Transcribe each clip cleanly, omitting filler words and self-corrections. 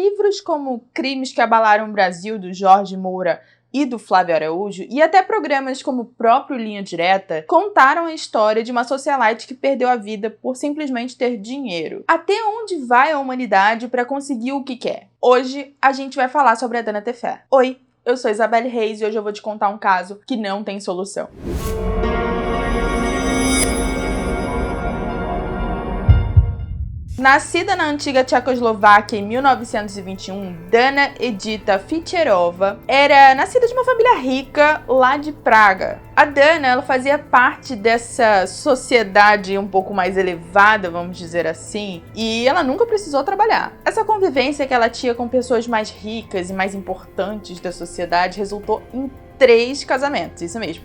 livros como Crimes que Abalaram o Brasil, do Jorge Moura, e do Flávio Araújo, e até programas como o próprio Linha Direta, contaram a história de uma socialite que perdeu a vida por simplesmente ter dinheiro. Até onde vai a humanidade para conseguir o que quer? Hoje, a gente vai falar sobre a Dana Tefé. Oi, eu sou Isabelle Reis e hoje eu vou te contar um caso que não tem solução. Nascida na antiga Tchecoslováquia em 1921, Dana Edita Ficherova era nascida de uma família rica lá de Praga. A Dana, ela fazia parte dessa sociedade um pouco mais elevada, vamos dizer assim, e ela nunca precisou trabalhar. Essa convivência que ela tinha com pessoas mais ricas e mais importantes da sociedade resultou em 3 casamentos, isso mesmo.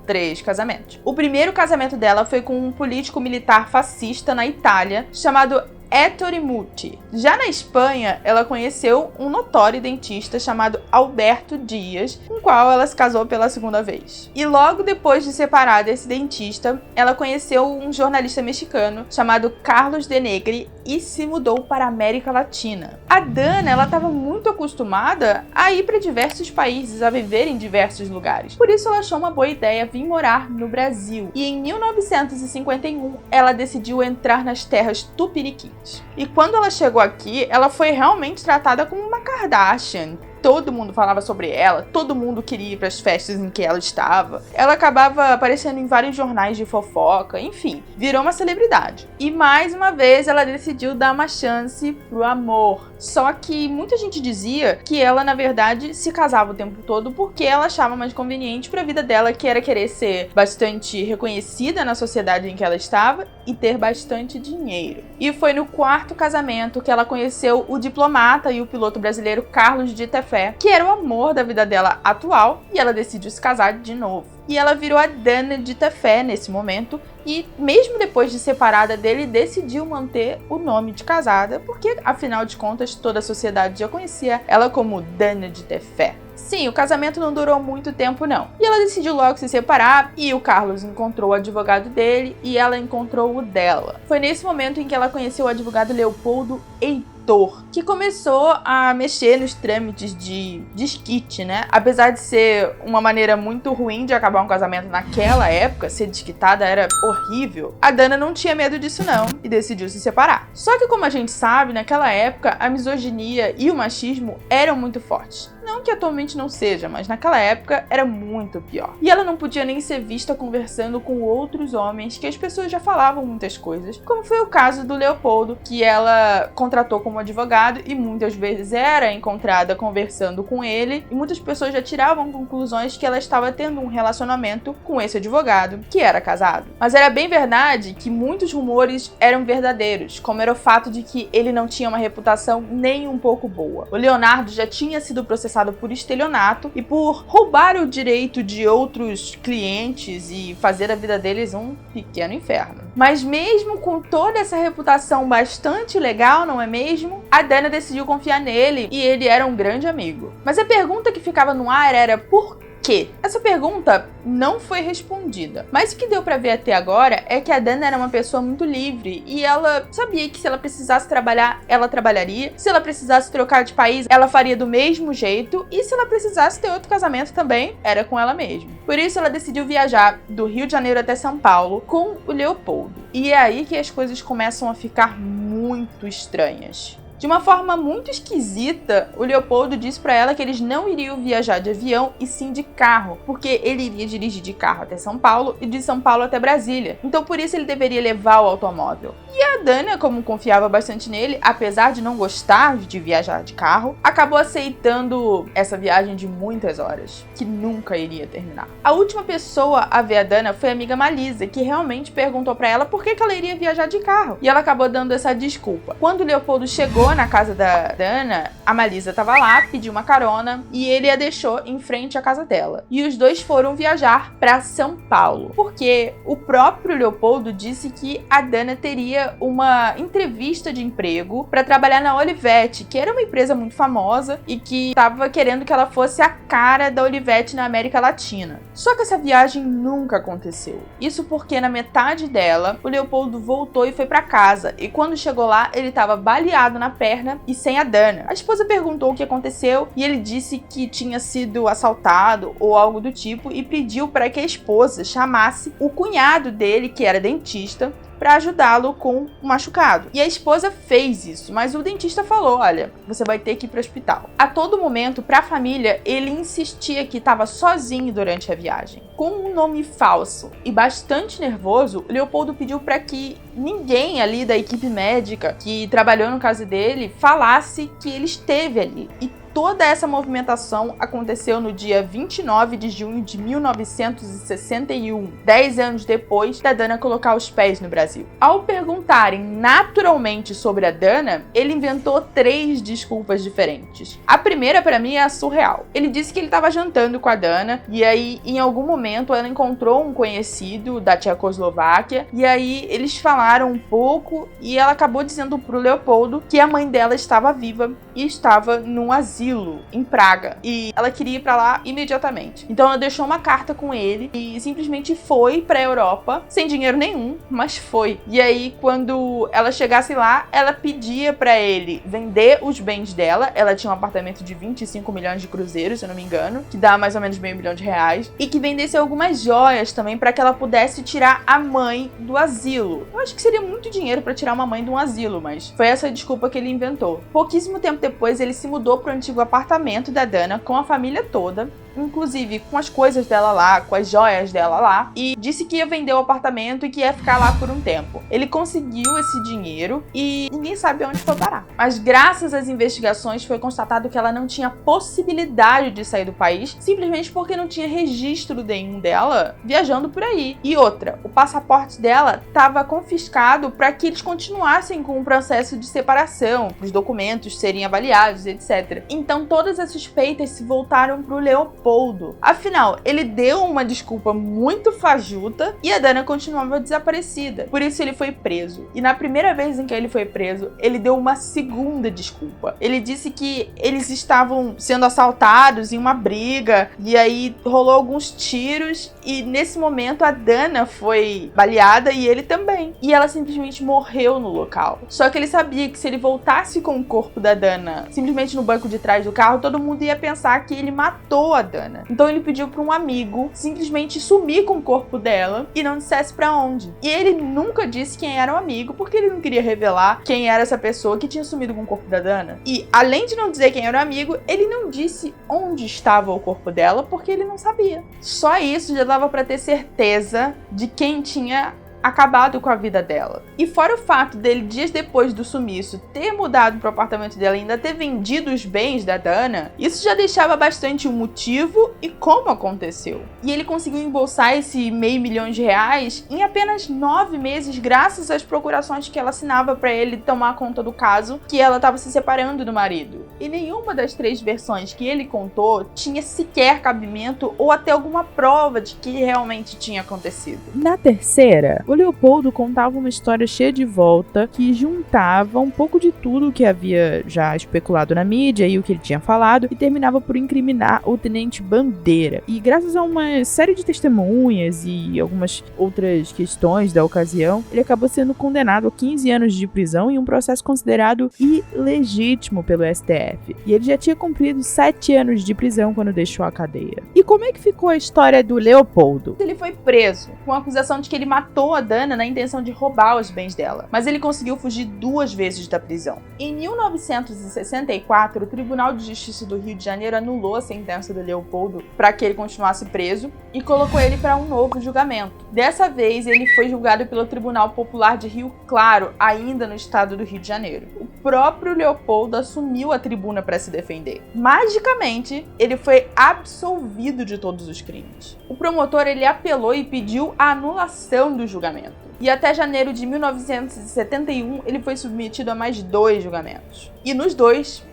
3 casamentos. O primeiro casamento dela foi com um político militar fascista na Itália, chamado Ettore Muti. Já na Espanha, ela conheceu um notório dentista chamado Alberto Dias, com o qual ela se casou pela segunda vez. E logo depois de separar desse dentista, ela conheceu um jornalista mexicano chamado Carlos de Negri e se mudou para a América Latina. A Dana, ela estava muito acostumada a ir para diversos países, a viver em diversos lugares. Por isso ela achou uma boa ideia vir morar no Brasil. E em 1951, ela decidiu entrar nas terras tupiniquins. E quando ela chegou aqui, ela foi realmente tratada como uma Kardashian. Todo mundo falava sobre ela, todo mundo queria ir para as festas em que ela estava. Ela acabava aparecendo em vários jornais de fofoca, enfim, virou uma celebridade. E mais uma vez ela decidiu dar uma chance pro amor. Só que muita gente dizia que ela, na verdade, se casava o tempo todo porque ela achava mais conveniente para a vida dela, que era querer ser bastante reconhecida na sociedade em que ela estava e ter bastante dinheiro. E foi no 4º casamento que ela conheceu o diplomata e o piloto brasileiro Carlos de Tefé, que era o amor da vida dela atual, e ela decidiu se casar de novo. E ela virou a Dana de Tefé nesse momento, e mesmo depois de separada dele, decidiu manter o nome de casada, porque afinal de contas toda a sociedade já conhecia ela como Dana de Tefé. Sim, o casamento não durou muito tempo não. E ela decidiu logo se separar, e o Carlos encontrou o advogado dele e ela encontrou o dela. Foi nesse momento em que ela conheceu o advogado Leopoldo Heitor, que começou a mexer nos trâmites de desquite, né? Apesar de ser uma maneira muito ruim de acabar um casamento naquela época, ser desquitada era horrível, a Dana não tinha medo disso não e decidiu se separar. Só que, como a gente sabe, naquela época a misoginia e o machismo eram muito fortes. Não que atualmente não seja, mas naquela época era muito pior. E ela não podia nem ser vista conversando com outros homens, que as pessoas já falavam muitas coisas, como foi o caso do Leopoldo, que ela contratou como advogado e muitas vezes era encontrada conversando com ele, e muitas pessoas já tiravam conclusões que ela estava tendo um relacionamento com esse advogado, que era casado. Mas era bem verdade que muitos rumores eram verdadeiros, como era o fato de que ele não tinha uma reputação nem um pouco boa. O Leonardo já tinha sido processado por estelionato e por roubar o direito de outros clientes e fazer a vida deles um pequeno inferno. Mas mesmo com toda essa reputação bastante legal, não é mesmo? A Dana decidiu confiar nele e ele era um grande amigo. Mas a pergunta que ficava no ar era por quê? Essa pergunta não foi respondida. Mas o que deu pra ver até agora é que a Dana era uma pessoa muito livre e ela sabia que se ela precisasse trabalhar, ela trabalharia. Se ela precisasse trocar de país, ela faria do mesmo jeito. E se ela precisasse ter outro casamento também, era com ela mesma. Por isso ela decidiu viajar do Rio de Janeiro até São Paulo com o Leopoldo. E é aí que as coisas começam a ficar muito estranhas. De uma forma muito esquisita, o Leopoldo disse pra ela que eles não iriam viajar de avião e sim de carro, porque ele iria dirigir de carro até São Paulo e de São Paulo até Brasília. Então por isso ele deveria levar o automóvel. E a Dana, como confiava bastante nele, apesar de não gostar de viajar de carro, acabou aceitando essa viagem de muitas horas, que nunca iria terminar. A última pessoa a ver a Dana foi a amiga Malisa, que realmente perguntou pra ela por que ela iria viajar de carro. E ela acabou dando essa desculpa. Quando o Leopoldo chegou na casa da Dana, a Malisa tava lá, pediu uma carona e ele a deixou em frente à casa dela. E os dois foram viajar para São Paulo, porque o próprio Leopoldo disse que a Dana teria uma entrevista de emprego para trabalhar na Olivetti, que era uma empresa muito famosa e que estava querendo que ela fosse a cara da Olivetti na América Latina. Só que essa viagem nunca aconteceu. Isso porque na metade dela, o Leopoldo voltou e foi para casa, e quando chegou lá, ele estava baleado na perna e sem a Dana. A esposa perguntou o que aconteceu e ele disse que tinha sido assaltado ou algo do tipo e pediu para que a esposa chamasse o cunhado dele, que era dentista, para ajudá-lo com o machucado. E a esposa fez isso, mas o dentista falou: olha, você vai ter que ir para o hospital. A todo momento, para a família, ele insistia que estava sozinho durante a viagem. Com um nome falso e bastante nervoso, Leopoldo pediu para que ninguém ali da equipe médica que trabalhou no caso dele falasse que ele esteve ali. E toda essa movimentação aconteceu no dia 29 de junho de 1961, 10 anos depois da Dana colocar os pés no Brasil. Ao perguntarem naturalmente sobre a Dana, ele inventou 3 desculpas diferentes. A primeira, para mim, é a surreal. Ele disse que ele estava jantando com a Dana e aí, em algum momento, ela encontrou um conhecido da Tchecoslováquia e aí eles falaram um pouco e ela acabou dizendo pro Leopoldo que a mãe dela estava viva e estava num asilo em Praga, e ela queria ir pra lá imediatamente. Então ela deixou uma carta com ele e simplesmente foi pra Europa, sem dinheiro nenhum, mas foi. E aí, quando ela chegasse lá, ela pedia pra ele vender os bens dela. Ela tinha um apartamento de 25 milhões de cruzeiros, se eu não me engano, que dá mais ou menos meio milhão de reais, e que vendesse algumas joias também pra que ela pudesse tirar a mãe do asilo. Eu acho que seria muito dinheiro pra tirar uma mãe de um asilo, mas foi essa a desculpa que ele inventou. Pouquíssimo tempo depois, ele se mudou pro antigo apartamento da Dana com a família toda, inclusive com as coisas dela lá, com as joias dela lá, e disse que ia vender o apartamento e que ia ficar lá por um tempo. Ele conseguiu esse dinheiro e ninguém sabe onde foi parar. Mas graças às investigações foi constatado que ela não tinha possibilidade de sair do país, simplesmente porque não tinha registro nenhum dela viajando por aí. E outra, o passaporte dela estava confiscado para que eles continuassem com o processo de separação, os documentos serem avaliados, etc. Então todas as suspeitas se voltaram para o Leopoldo. Afinal, ele deu uma desculpa muito fajuta e a Dana continuava desaparecida. Por isso ele foi preso. E na primeira vez em que ele foi preso, ele deu uma segunda desculpa. Ele disse que eles estavam sendo assaltados em uma briga e aí rolou alguns tiros e nesse momento a Dana foi baleada e ele também. E ela simplesmente morreu no local. Só que ele sabia que se ele voltasse com o corpo da Dana simplesmente no banco de trás do carro, todo mundo ia pensar que ele matou a Dana. Então ele pediu para um amigo simplesmente sumir com o corpo dela e não dissesse para onde. E ele nunca disse quem era o amigo, porque ele não queria revelar quem era essa pessoa que tinha sumido com o corpo da Dana. E além de não dizer quem era o amigo, ele não disse onde estava o corpo dela, porque ele não sabia. Só isso já dava para ter certeza de quem tinha acabado com a vida dela. E fora o fato dele, dias depois do sumiço, ter mudado pro apartamento dela e ainda ter vendido os bens da Dana, isso já deixava bastante o motivo e como aconteceu. E ele conseguiu embolsar esse R$500 mil em apenas 9 meses, graças às procurações que ela assinava para ele tomar conta do caso, que ela estava se separando do marido. E nenhuma das 3 versões que ele contou tinha sequer cabimento ou até alguma prova de que realmente tinha acontecido. Na terceira, o Leopoldo contava uma história cheia de volta que juntava um pouco de tudo que havia já especulado na mídia e o que ele tinha falado e terminava por incriminar o Tenente Bandeira. E graças a uma série de testemunhas e algumas outras questões da ocasião, ele acabou sendo condenado a 15 anos de prisão em um processo considerado ilegítimo pelo STF. E ele já tinha cumprido 7 anos de prisão quando deixou a cadeia. E como é que ficou a história do Leopoldo? Ele foi preso com a acusação de que ele matou a Dana na intenção de roubar os bens dela, mas ele conseguiu fugir 2 vezes da prisão. Em 1964, o Tribunal de Justiça do Rio de Janeiro anulou a sentença do Leopoldo para que ele continuasse preso e colocou ele para um novo julgamento. Dessa vez, ele foi julgado pelo Tribunal Popular de Rio Claro, ainda no estado do Rio de Janeiro. O próprio Leopoldo assumiu a tribuna para se defender. Magicamente, ele foi absolvido de todos os crimes. O promotor ele apelou e pediu a anulação do julgamento. E até janeiro de 1971, ele foi submetido a mais 2 julgamentos. E nos 2,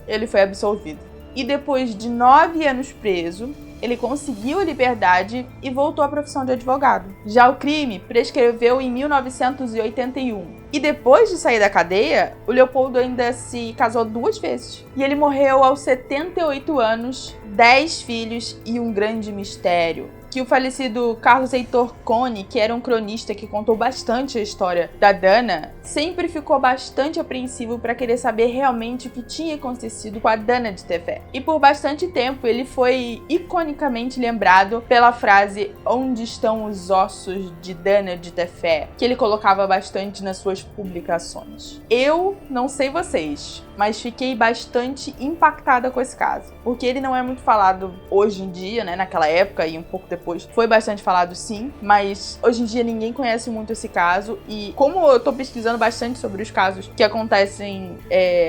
ele foi absolvido. E depois de 9 anos preso, ele conseguiu a liberdade e voltou à profissão de advogado. Já o crime prescreveu em 1981. E depois de sair da cadeia, o Leopoldo ainda se casou 2 vezes. E ele morreu aos 78 anos, 10 filhos e um grande mistério. Que o falecido Carlos Heitor Cone, que era um cronista que contou bastante a história da Dana, sempre ficou bastante apreensivo para querer saber realmente o que tinha acontecido com a Dana de Tefé. E por bastante tempo ele foi iconicamente lembrado pela frase "Onde estão os ossos de Dana de Tefé?", que ele colocava bastante nas suas publicações. Eu não sei vocês, mas fiquei bastante impactada com esse caso, porque ele não é muito falado hoje em dia, né? Naquela época e um pouco depois foi bastante falado, sim, mas hoje em dia ninguém conhece muito esse caso. E como eu tô pesquisando bastante sobre os casos que acontecem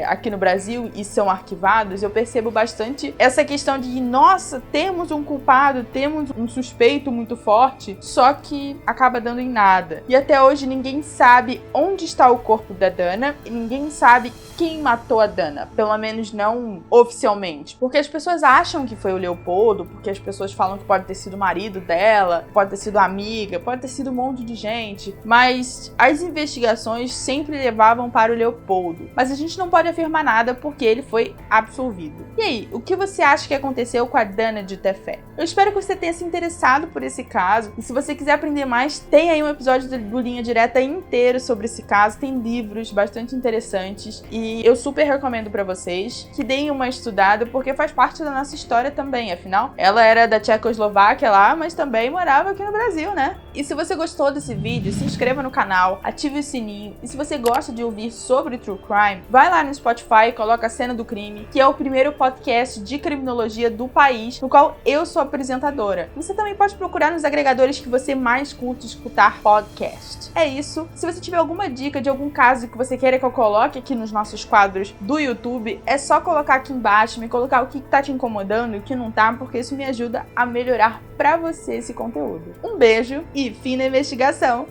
aqui no Brasil e são arquivados, eu percebo bastante essa questão de, nossa, temos um culpado, temos um suspeito muito forte, só que acaba dando em nada. E até hoje ninguém sabe onde está o corpo da Dana e ninguém sabe quem matou a Dana, pelo menos não oficialmente, porque as pessoas acham que foi o Leopoldo, porque as pessoas falam que pode ter sido o marido dela, pode ter sido amiga, pode ter sido um monte de gente, mas as investigações sempre levavam para o Leopoldo. Mas a gente não pode afirmar nada porque ele foi absolvido. E aí, o que você acha que aconteceu com a Dana de Tefé? Eu espero que você tenha se interessado por esse caso, e se você quiser aprender mais, tem aí um episódio do Linha Direta inteiro sobre esse caso, tem livros bastante interessantes, e eu super recomendo pra vocês que deem uma estudada, porque faz parte da nossa história também, afinal, ela era da Tchecoslováquia lá, mas também morava aqui no Brasil, né? E se você gostou desse vídeo, se inscreva no canal, ative o sininho, e se você gosta de ouvir sobre True Crime, vai lá no Spotify e coloca a Cena do Crime, que é o primeiro podcast de criminologia do país, no qual eu sou apresentadora. Você também pode procurar nos agregadores que você mais curte escutar podcast. É isso. Se você tiver alguma dica de algum caso que você queira que eu coloque aqui nos nossos quadros do YouTube, é só colocar aqui embaixo, me colocar o que tá te incomodando e o que não tá, porque isso me ajuda a melhorar pra você esse conteúdo. Um beijo e fim da investigação!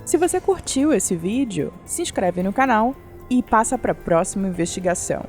Se você curtiu esse vídeo, se inscreve no canal e passa para a próxima investigação.